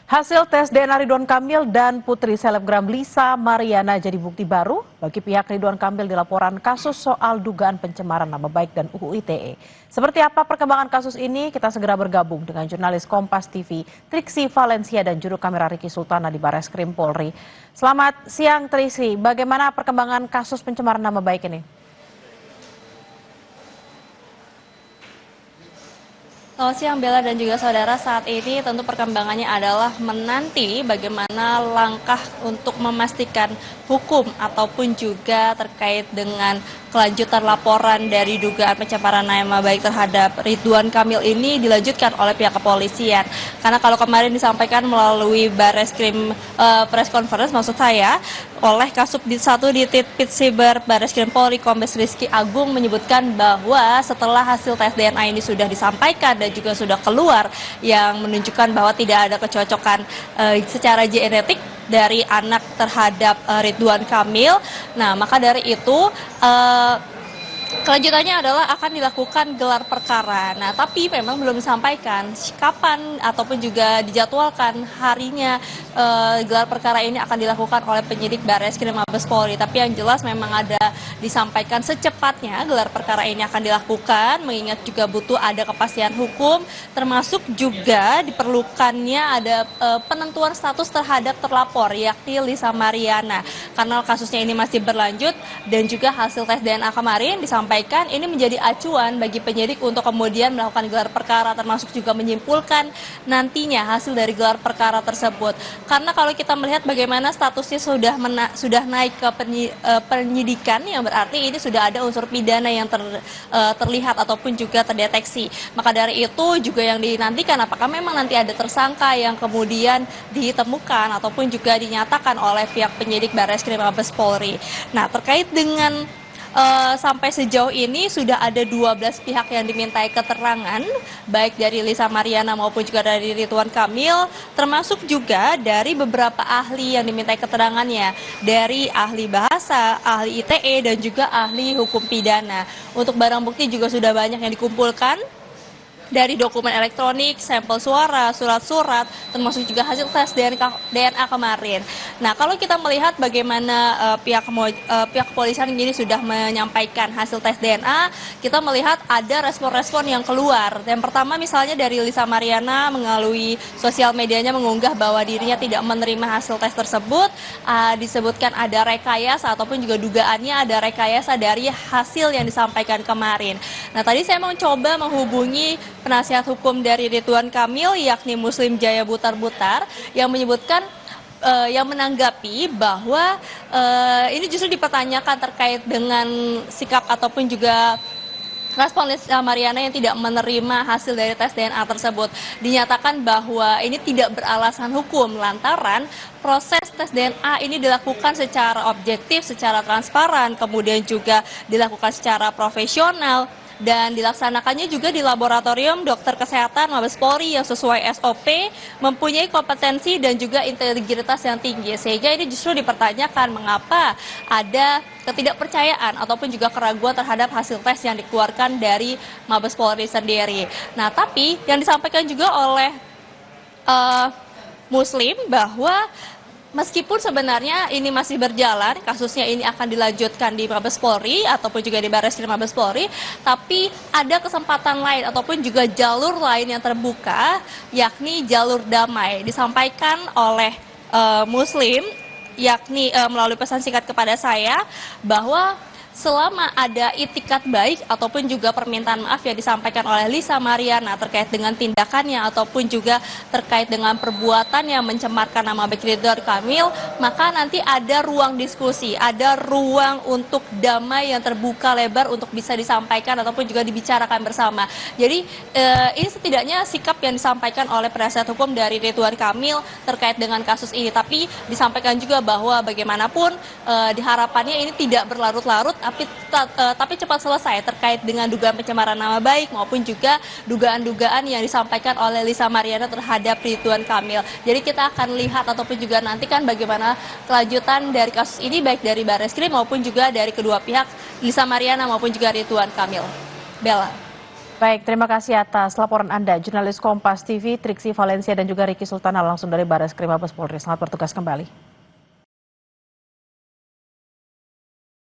Hasil tes DNA Ridwan Kamil dan putri selebgram Lisa Mariana jadi bukti baru bagi pihak Ridwan Kamil di laporan kasus soal dugaan pencemaran nama baik dan UU ITE. Seperti apa perkembangan kasus ini? Kita segera bergabung dengan jurnalis Kompas TV Triksi Valencia dan juru kamera Riki Sultana di Barreskrim Polri. Selamat siang Triksi, bagaimana perkembangan kasus pencemaran nama baik ini? Selamat siang Bella dan juga saudara, saat ini tentu perkembangannya adalah menanti bagaimana langkah untuk memastikan hukum ataupun juga terkait dengan kelanjutan laporan dari dugaan pencemaran nama baik terhadap Ridwan Kamil ini dilanjutkan oleh pihak kepolisian. Karena kalau kemarin disampaikan melalui Barreskrim press conference maksud saya oleh Kasubdit 1 di Ditpit Siber Barreskrim Polri Kombes Rizky Agung menyebutkan bahwa setelah hasil tes DNA ini sudah disampaikan dan juga sudah keluar yang menunjukkan bahwa tidak ada kecocokan secara genetik dari anak terhadap Ridwan Kamil. Nah, maka dari itu kelanjutannya adalah akan dilakukan gelar perkara. Nah, tapi memang belum disampaikan kapan ataupun juga dijadwalkan harinya gelar perkara ini akan dilakukan oleh penyidik Barreskrim Mabes Polri. Tapi yang jelas memang ada disampaikan secepatnya gelar perkara ini akan dilakukan, mengingat juga butuh ada kepastian hukum, termasuk juga diperlukannya ada penentuan status terhadap terlapor, yakni Lisa Mariana. Karena kasusnya ini masih berlanjut dan juga hasil tes DNA kemarin disampaikan ini menjadi acuan bagi penyidik untuk kemudian melakukan gelar perkara, termasuk juga menyimpulkan nantinya hasil dari gelar perkara tersebut. Karena kalau kita melihat bagaimana statusnya sudah naik ke penyidikan, yang berarti ini sudah ada unsur pidana yang terlihat ataupun juga terdeteksi. Maka dari itu juga yang dinantikan apakah memang nanti ada tersangka yang kemudian ditemukan ataupun juga dinyatakan oleh pihak penyidik Barreskrim Mabes Polri. Nah, terkait dengan sampai sejauh ini sudah ada 12 pihak yang dimintai keterangan, baik dari Lisa Mariana maupun juga dari Ridwan Kamil, termasuk juga dari beberapa ahli yang dimintai keterangannya, dari ahli bahasa, ahli ITE, dan juga ahli hukum pidana. Untuk barang bukti juga sudah banyak yang dikumpulkan, dari dokumen elektronik, sampel suara, surat-surat, termasuk juga hasil tes DNA kemarin. Nah, kalau kita melihat bagaimana pihak kepolisian ini sudah menyampaikan hasil tes DNA, kita melihat ada respon-respon yang keluar. Yang pertama misalnya dari Lisa Mariana melalui sosial medianya mengunggah bahwa dirinya tidak menerima hasil tes tersebut, disebutkan ada rekayasa ataupun juga dugaannya ada rekayasa dari hasil yang disampaikan kemarin. Nah, tadi saya mencoba menghubungi penasihat hukum dari Ridwan Kamil, yakni Muslim Jaya Butar-Butar, yang menyebutkan yang menanggapi bahwa ini justru dipertanyakan terkait dengan sikap ataupun juga respon Lisa Mariana yang tidak menerima hasil dari tes DNA tersebut. Dinyatakan bahwa ini tidak beralasan hukum lantaran proses tes DNA ini dilakukan secara objektif, secara transparan, kemudian juga dilakukan secara profesional, dan dilaksanakannya juga di laboratorium dokter kesehatan Mabes Polri yang sesuai SOP, mempunyai kompetensi dan juga integritas yang tinggi. Sehingga ini justru dipertanyakan mengapa ada ketidakpercayaan ataupun juga keraguan terhadap hasil tes yang dikeluarkan dari Mabes Polri sendiri. Nah, tapi yang disampaikan juga oleh Muslim bahwa meskipun sebenarnya ini masih berjalan, kasusnya ini akan dilanjutkan di Mabes Polri ataupun juga di Barreskrim Mabes Polri, tapi ada kesempatan lain ataupun juga jalur lain yang terbuka, yakni jalur damai. Disampaikan oleh Muslim, yakni melalui pesan singkat kepada saya, bahwa selama ada itikat baik ataupun juga permintaan maaf yang disampaikan oleh Lisa Mariana terkait dengan tindakannya ataupun juga terkait dengan perbuatan yang mencemarkan nama baik Ridwan Kamil, maka nanti ada ruang diskusi, ada ruang untuk damai yang terbuka lebar untuk bisa disampaikan ataupun juga dibicarakan bersama. Jadi ini setidaknya sikap yang disampaikan oleh penasihat hukum dari Ridwan Kamil terkait dengan kasus ini. Tapi disampaikan juga bahwa bagaimanapun diharapannya ini tidak berlarut-larut, tapi cepat selesai terkait dengan dugaan pencemaran nama baik maupun juga dugaan-dugaan yang disampaikan oleh Lisa Mariana terhadap Ridwan Kamil. Jadi kita akan lihat ataupun juga nantikan bagaimana kelanjutan dari kasus ini, baik dari Barreskrim maupun juga dari kedua pihak, Lisa Mariana maupun juga Ridwan Kamil. Bella. Baik, terima kasih atas laporan Anda, jurnalis Kompas TV, Triksi Valencia dan juga Ricky Sultana langsung dari Bares Krim Mabes Polri. Selamat bertugas kembali.